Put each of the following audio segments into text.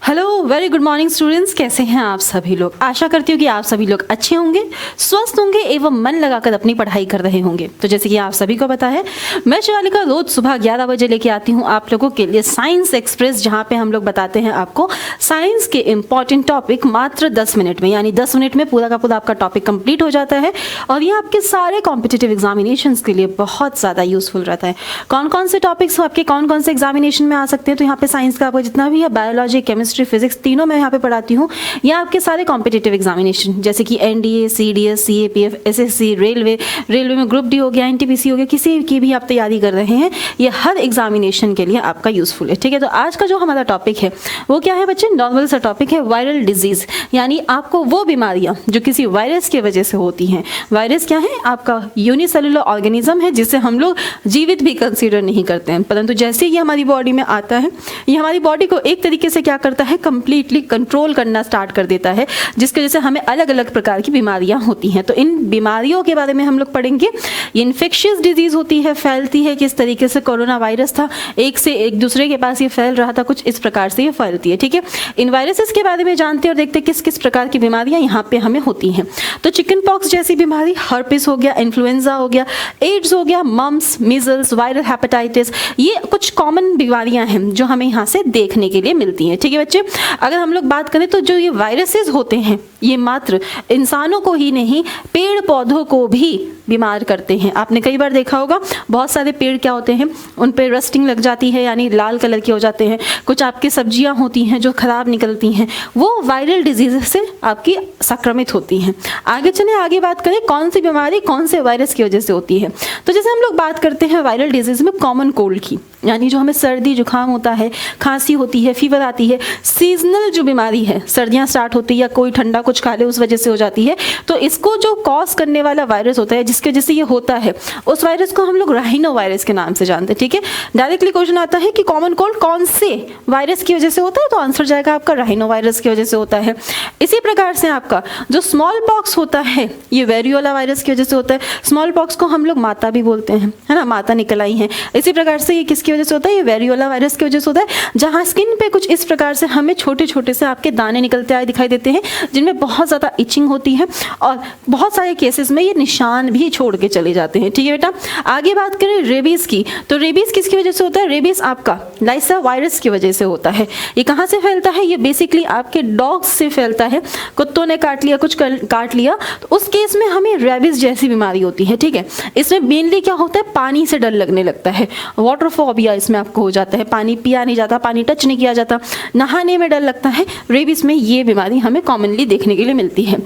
Hello very good morning students, कैसे हैं आप सभी लोग। आशा करती हूँ कि आप सभी लोग अच्छे होंगे, स्वस्थ होंगे एवं मन लगाकर अपनी पढ़ाई कर रहे होंगे। तो जैसे कि आप सभी को पता है, मैं शिवालिका रोज सुबह 11 बजे लेके आती हूँ आप लोगों के लिए साइंस एक्सप्रेस, जहाँ पे हम लोग बताते हैं आपको साइंस के इंपॉर्टेंट टॉपिक मात्र 10 मिनट में, यानी 10 मिनट में पूरा का पूरा आपका टॉपिक कंप्लीट हो जाता है और ये आपके सारे कॉम्पिटिटिव एग्जामिनेशन के लिए बहुत ज़्यादा यूजफुल रहता है। कौन कौन से टॉपिक्स आपके कौन कौन से एग्जामिनेशन में आ सकते हैं, तो यहाँ पे साइंस का आपको जितना भी है, बायोलॉजी, केमिस्ट्री, फिजिक्स, तीनों मैं यहाँ पे पढ़ाती हूँ। ये आपके सारे कॉम्पिटिटिव एग्जामिनेशन जैसे कि NDA, CDS, CAPF, SSC, railway में ग्रुप डी हो गया, एनटीपीसी हो गया, किसी की भी आप तैयारी कर रहे हैं, ये हर एग्जामिनेशन के लिए आपका यूजफुल है। ठीक है, तो आज का जो हमारा टॉपिक है वो क्या है बच्चे, नॉर्मल सा टॉपिक है, वायरल डिजीज, यानी आपको वो बीमारियां जो किसी वायरस की वजह से होती हैं। वायरस क्या है, आपका यूनिसेलुलर ऑर्गेनिज्म है जिसे हम लोग जीवित भी कंसीडर नहीं करते हैं, परंतु जैसे ही हमारी बॉडी में आता है, ये हमारी बॉडी को एक तरीके से क्या करता है, कंप्लीटली कंट्रोल करना स्टार्ट कर देता है, जिसकी वजह से हमें अलग अलग प्रकार की बीमारियां होती हैं। तो इन बीमारियों के बारे में हम लोग पढ़ेंगे। ये इन्फेक्शियस डिजीज होती है, फैलती है किस तरीके से, कोरोना वायरस था, एक से एक दूसरे के पास ये फैल रहा था, कुछ इस प्रकार से ये फैलती है। ठीक है, इन वायरसेस के बारे में जानते हैं और देखते हैं किस किस प्रकार की बीमारियां यहाँ पे हमें होती हैं। तो चिकन पॉक्स जैसी बीमारी, हर्पिस हो गया, इन्फ्लुएंजा हो गया, एड्स हो गया, मम्स, मीजल्स, वायरल हेपेटाइटिस, ये कुछ कॉमन बीमारियां हैं जो हमें यहाँ से देखने के लिए मिलती हैं। ठीक है बच्चे, अगर हम लोग बात करें तो जो ये वायरसेस होते हैं ये मात्र इंसानों को ही नहीं, पेड़ पौधों को भी बीमार करते हैं। आपने कई बार देखा होगा, बहुत सारे पेड़ क्या होते हैं, उन पे रस्टिंग लग जाती है, यानी लाल कलर के हो जाते हैं। कुछ आपकी सब्जियां होती हैं जो खराब निकलती हैं, वो वायरल डिजीज से आपकी संक्रमित होती हैं। आगे चले, आगे बात करें कौन सी बीमारी कौन से वायरस की वजह से होती है। तो जैसे हम लोग बात करते हैं वायरल डिजीज में कॉमन कोल्ड की, यानी जो हमें सर्दी जुकाम होता है, खांसी होती है, फीवर आती है, सीजनल जो बीमारी है, सर्दियां स्टार्ट होती है या कोई ठंडा कुछ खा ले उस वजह से हो जाती है, तो इसको जो कॉज करने वाला वायरस होता है, जिसके वजह से ये होता है, उस वायरस को हम लोग राइनो वायरस के नाम से जानते हैं। ठीक है, डायरेक्टली क्वेश्चन आता है कि कॉमन कोल्ड कौन से वायरस की वजह से होता है, तो आंसर जाएगा आपका राइनो वायरस की वजह से होता है। इसी प्रकार से आपका जो स्मॉल पॉक्स होता है, ये वेरियोला वायरस की वजह से होता है। स्मॉल पॉक्स को हम लोग माता भी बोलते हैं, है ना, माता निकल आई है। इसी प्रकार से ये किसकी वजह से होता है, ये वेरियोला वायरस की वजह से होता है, जहां स्किन पे कुछ इस प्रकार से हमें छोटे छोटे से आपके दाने निकलते आए दिखाई देते हैं, जिनमें बहुत ज़्यादा इचिंग होती है और बहुत सारे केसेस में ये निशान भी छोड़ के चले जाते हैं। ठीक है बेटा, आगे बात करें रेबीज की, तो रेबीज किसकी वजह से होता है, रेबीज आपका लाइसा वायरस की वजह से होता है। ये कहाँ से फैलता है, ये बेसिकली आपके डॉग्स से फैलता है, कुत्तों ने काट लिया, कुछ काट लिया, तो उस केस में हमें रेबीज जैसी बीमारी होती है। ठीक है, इसमें मेनली क्या होता है, पानी से डर लगने लगता है, वाटर फोबिया इसमें आपको हो जाता है, पानी पिया नहीं जाता, पानी टच नहीं किया जाता, नहाने में डर लगता है। रेबीज में ये बीमारी हमें कॉमनली देखने के लिए मिलती है।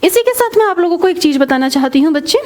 इसी के साथ मैं आप लोगों को एक चीज बताना चाहती हूँ बच्चे,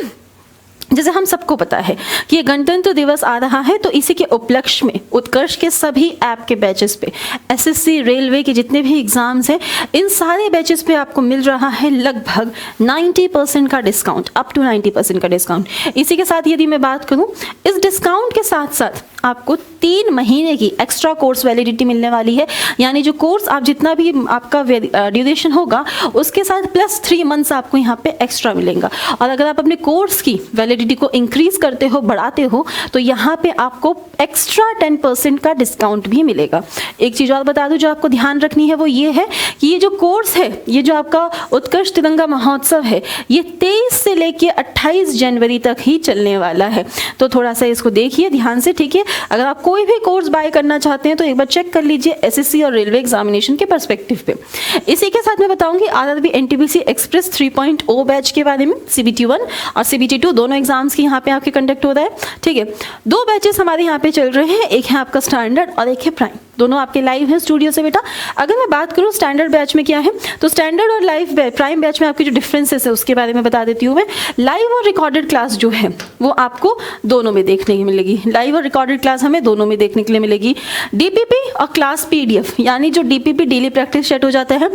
जैसे हम सबको पता है कि ये गणतंत्र दिवस आ रहा है, तो इसी के उपलक्ष्य में उत्कर्ष के सभी ऐप के बैचेस पे, एसएससी, रेलवे के जितने भी एग्जाम्स हैं, इन सारे बैचेस पे आपको मिल रहा है लगभग 90% का डिस्काउंट, अप टू 90% का डिस्काउंट। इसी के साथ यदि मैं बात करूं, इस डिस्काउंट के साथ साथ आपको 3 महीने की एक्स्ट्रा कोर्स वैलिडिटी मिलने वाली है, यानी जो कोर्स आप जितना भी आपका ड्यूरेशन होगा उसके साथ प्लस 3 मंथ्स आपको यहाँ पे एक्स्ट्रा मिलेगा। और अगर आप अपने कोर्स की वैलिडिटी को इंक्रीज करते हो, बढ़ाते हो, तो यहाँ पे आपको एक्स्ट्रा 10% का डिस्काउंट भी मिलेगा। एक चीज और बता दूं जो आपको ध्यान रखनी है, वो ये है कि ये जो कोर्स है, ये जो आपका उत्कर्ष तिरंगा महोत्सव है, ये 23 से लेके 28 जनवरी तक ही चलने वाला है। तो थोड़ा सा इसको देखिए ध्यान से। ठीक है, अगर आप कोई भी कोर्स बाय करना चाहते हैं तो एक बार चेक कर लीजिए एसएससी और रेलवे एग्जामिनेशन के पर्सपेक्टिव पे। इसी के साथ मैं बताऊंगी आरआरबी एनटीपीसी एक्सप्रेस 3.0 बैच के बारे में, सीबीटी 1 और सीबीटी 2 दोनों एग्जाम्स की यहाँ पे आपके कंडक्ट हो रहा है। ठीक है, 2 बैचेस हमारे यहाँ पे चल रहे हैं, एक है आपका स्टैंडर्ड और एक है प्राइम, दोनों आपके लाइव है स्टूडियो से बेटा। अगर मैं बात करूँ स्टैंडर्ड बैच में क्या है, तो स्टैंडर्ड और लाइव प्राइम बैच में आपके जो डिफरेंसेस है उसके बारे में बता देती हूँ मैं। लाइव और रिकॉर्डेड क्लास जो है वो आपको दोनों में देखने की मिलेगी, लाइव और रिकॉर्डेड क्लास हमें दोनों में देखने के लिए मिलेगी। डीपीपी और क्लास पीडीएफ, यानी जो डीपीपी डेली प्रैक्टिस सेट हो जाता है,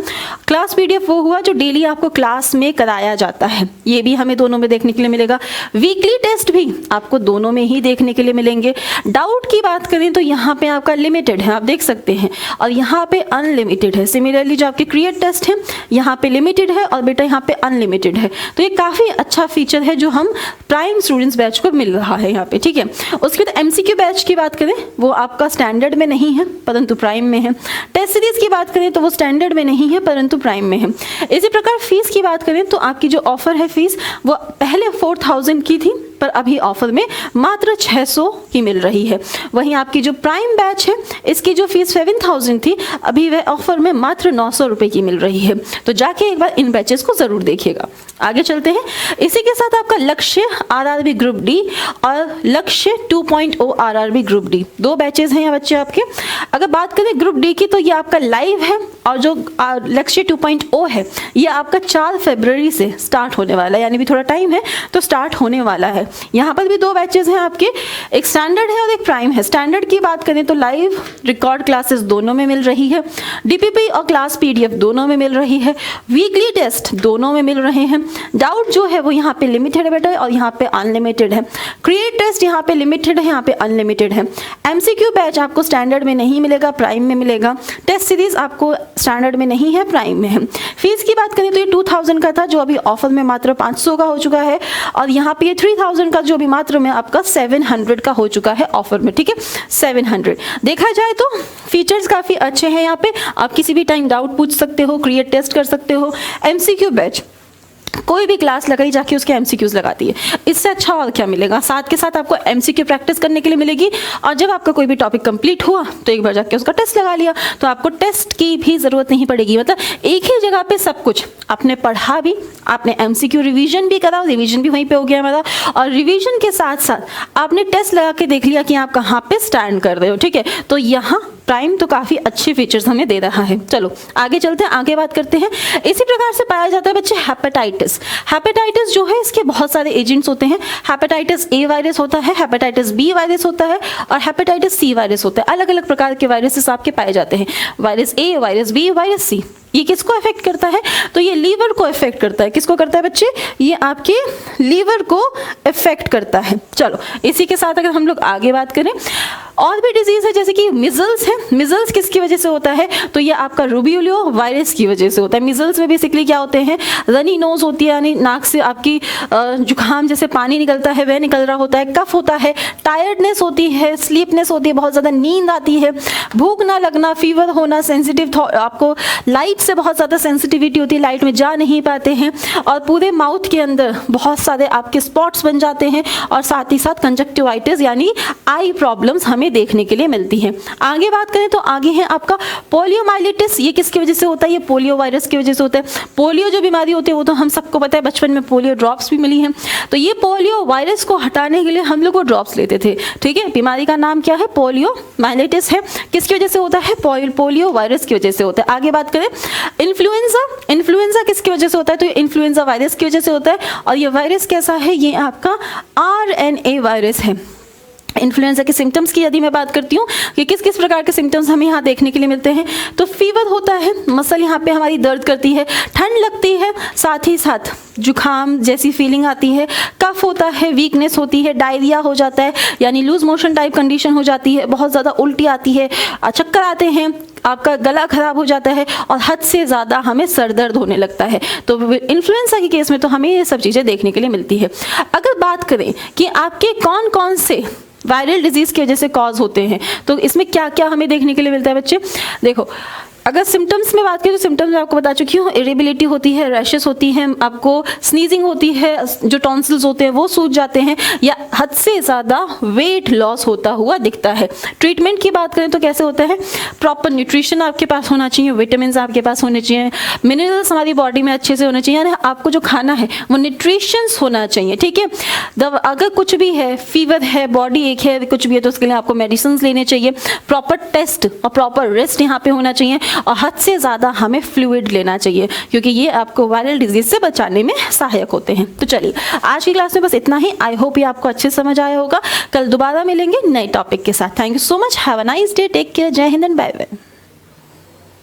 क्लास पीडीएफ वो हुआ जो डेली आपको क्लास में कराया जाता है, ये भी हमें दोनों में देखने के लिए मिलेगा। वीकली टेस्ट भी आपको दोनों में ही देखने के लिए मिलेंगे। डाउट की बात करें तो यहाँ पे आपका लिमिटेड है, आप देख सकते हैं, और यहाँ पे अनलिमिटेड है। सिमिलरली जो आपके क्रिएट टेस्ट है यहाँ पे लिमिटेड है और बेटा यहाँ पे अनलिमिटेड है। तो ये काफ़ी अच्छा फीचर है जो हम प्राइम स्टूडेंट्स बैच को मिल रहा है यहाँ पे, ठीक है। उसके बाद एमसीक्यू बैच की बात करें, वो आपका स्टैंडर्ड में नहीं है परंतु प्राइम में है। टेस्ट सीरीज की बात करें तो वो स्टैंडर्ड में नहीं है परंतु प्राइम में है। इसी प्रकार फीस की बात करें तो आपकी जो ऑफर है फीस वो पहले 4000 की थी, पर अभी ऑफर में मात्र 600 की मिल रही है। वहीं आपकी जो प्राइम बैच है इसकी जो फीस 7000 थी, अभी वह ऑफर में मात्र 900 रुपये की मिल रही है। तो जाके एक बार इन बैचेस को ज़रूर देखिएगा। आगे चलते हैं। इसी के साथ आपका लक्ष्य आरआरबी ग्रुप डी और लक्ष्य 2.0 आरआरबी ग्रुप डी, 2 बैचेस हैं यहाँ बच्चे आपके। अगर बात करें ग्रुप डी की तो ये आपका लाइव है, और जो लक्ष्य 2.0 है ये आपका 4 फरवरी से स्टार्ट होने वाला है, यानी भी थोड़ा टाइम है तो स्टार्ट होने वाला है। यहाँ पर भी 2 बैचेस हैं आपके, एक स्टैंडर्ड है और एक प्राइम है। स्टैंडर्ड की बात करें तो लाइव रिकॉर्ड क्लासेस दोनों में मिल रही है, डीपीपी और क्लास पीडीएफ दोनों में मिल रही है, वीकली टेस्ट दोनों में मिल रहे हैं। डाउट जो है वो यहाँ पे लिमिटेड है बेटा और यहाँ पे अनलिमिटेड है। क्रिएट टेस्ट यहाँ पे लिमिटेड है, यहाँ पे अनलिमिटेड है। एमसीक्यू बैच आपको स्टैंडर्ड में नहीं मिलेगा, प्राइम में मिलेगा। टेस्ट सीरीज आपको स्टैंडर्ड में नहीं है, प्राइम में है। फीस की बात करें तो ये 2000 का था जो अभी ऑफर में मात्र 500 का हो चुका है, और यहाँ पे ये 3000 का जो भी मात्र में आपका 700 का हो चुका है ऑफर में, ठीक है 700। देखा जाए तो फीचर्स काफ़ी अच्छे हैं यहाँ पे। आप किसी भी टाइम डाउट पूछ सकते हो, क्रिएट टेस्ट कर सकते हो। एमसीक्यू बैच कोई भी क्लास लगाई जाके उसके एमसीक्यूज लगाती है, इससे अच्छा और क्या मिलेगा। साथ के साथ आपको एमसीक्यू प्रैक्टिस करने के लिए मिलेगी, और जब आपका कोई भी टॉपिक कंप्लीट हुआ तो एक बार जाके उसका टेस्ट लगा लिया, तो आपको टेस्ट की भी ज़रूरत नहीं पड़ेगी। मतलब एक ही जगह पे सब कुछ आपने पढ़ा भी, आपने एमसीक्यू रिवीजन भी करा, रिवीजन भी वहीं पे हो गया हमारा, और रिवीजन के साथ साथ आपने टेस्ट लगा के देख लिया कि आप कहाँ पे स्टैंड कर रहे हो, ठीक है। तो यहाँ प्राइम तो काफ़ी अच्छे फीचर्स हमें दे रहा है। चलो आगे चलते हैं, आगे बात करते हैं। इसी प्रकार से पाया जाता है बच्चे हेपेटाइटिस। हेपेटाइटिस जो है इसके बहुत सारे एजेंट्स होते हैं। हेपेटाइटिस ए वायरस होता है, हेपेटाइटिस बी वायरस होता है, और हेपेटाइटिस सी वायरस होता है। अलग अलग प्रकार के वायरसेस आपके पाए जाते हैं, virus A, virus B, virus सी। ये किसको अफेक्ट करता है? तो ये लीवर को अफेक्ट करता है। किसको करता है बच्चे? ये आपके लीवर को अफेक्ट करता है। चलो इसी के साथ अगर हम लोग आगे बात करें, और भी डिजीज है जैसे कि मिजल्स है। मिजल्स किसकी वजह से होता है? तो ये आपका रूबियोलो वायरस की वजह से होता है। मिजल्स में बेसिकली क्या होते हैं, रनी नोज होती है, यानी नाक से आपकी जुकाम जैसे पानी निकलता है वह निकल रहा होता है, कफ होता है, टायर्डनेस होती है, स्लीपनेस होती है, बहुत ज़्यादा नींद आती है, भूख ना लगना, फीवर होना, सेंसिटिव, आपको लाइट से बहुत ज़्यादा सेंसिटिविटी होती है, लाइट में जा नहीं पाते हैं, और पूरे माउथ के अंदर बहुत सारे आपके स्पॉट्स बन जाते हैं, और साथ ही साथ कंजक्टिवाइटिस यानी आई प्रॉब्लम्स हमें देखने के लिए मिलती है। आगे बात करें तो आगे है आपका पोलियोमाइलिटिस। ये किसकी वजह से होता है? ये पोलियो वायरस की वजह से होता है। पोलियो जो बीमारी होती है वो तो हम सबको पता है, बचपन में पोलियो ड्रॉप्स भी मिली हैं। तो ये पोलियो वायरस को हटाने के लिए हम लोग वो ड्रॉप्स लेते थे, ठीक है। बीमारी का नाम क्या है? पोलियोमाइलिटिस है। किसकी वजह से होता है? पोलियो वायरस की वजह से होता है। आगे बात करें इन्फ्लुएंजा। इन्फ्लुएंजा किसकी वजह से होता है? तो ये इन्फ्लुएंजा वायरस की वजह से होता है, और ये वायरस कैसा है? ये आपका RNA वायरस है। इन्फ्लुएंजा के सिम्टम्स की यदि मैं बात करती हूँ कि किस किस प्रकार के सिम्टम्स हमें यहाँ देखने के लिए मिलते हैं, तो फीवर होता है, मसल यहाँ पे हमारी दर्द करती है, ठंड लगती है, साथ ही साथ जुखाम जैसी फीलिंग आती है, कफ होता है, वीकनेस होती है, डायरिया हो जाता है यानी लूज मोशन टाइप कंडीशन हो जाती है, बहुत ज़्यादा उल्टी आती है, चक्कर आते हैं, आपका गला खराब हो जाता है, और हद से ज़्यादा हमें सर दर्द होने लगता है। तो इन्फ्लुएंजा के केस में तो हमें ये सब चीज़ें देखने के लिए मिलती है। अगर बात करें कि आपके कौन कौन से वायरल डिजीज़ की वजह से कॉज होते हैं, तो इसमें क्या क्या हमें देखने के लिए मिलता है बच्चे? देखो अगर सिम्टम्स में बात करें तो सिम्टम्स मैं आपको बता चुकी हूँ, इरिटेबिलिटी होती है, रैशेस होती हैं, आपको स्नीजिंग होती है, जो टॉन्सिल्स होते हैं वो सूज जाते हैं, या हद से ज़्यादा वेट लॉस होता हुआ दिखता है। ट्रीटमेंट की बात करें तो कैसे होता है? प्रॉपर न्यूट्रिशन आपके पास होना चाहिए, विटामिन आपके पास होने चाहिए, मिनरल्स हमारी बॉडी में अच्छे से होने चाहिए, यानी आपको जो खाना है वो न्यूट्रिशंस होना चाहिए, ठीक है। अगर कुछ भी है, फीवर है, बॉडी एक है, कुछ भी है, तो उसके लिए आपको मेडिसिन लेने चाहिए, प्रॉपर टेस्ट और प्रॉपर रेस्ट यहाँ पे होना चाहिए, और हद से ज़्यादा हमें फ्लूइड लेना चाहिए, क्योंकि ये आपको वायरल डिजीज से बचाने में सहायक होते हैं। तो चलिए आज की क्लास में बस इतना ही। आई होप ये आपको अच्छे समझ आया होगा। कल दोबारा मिलेंगे नए टॉपिक के साथ। Thank you so much. Have a nice day. Take care. Jai Hind and bye bye.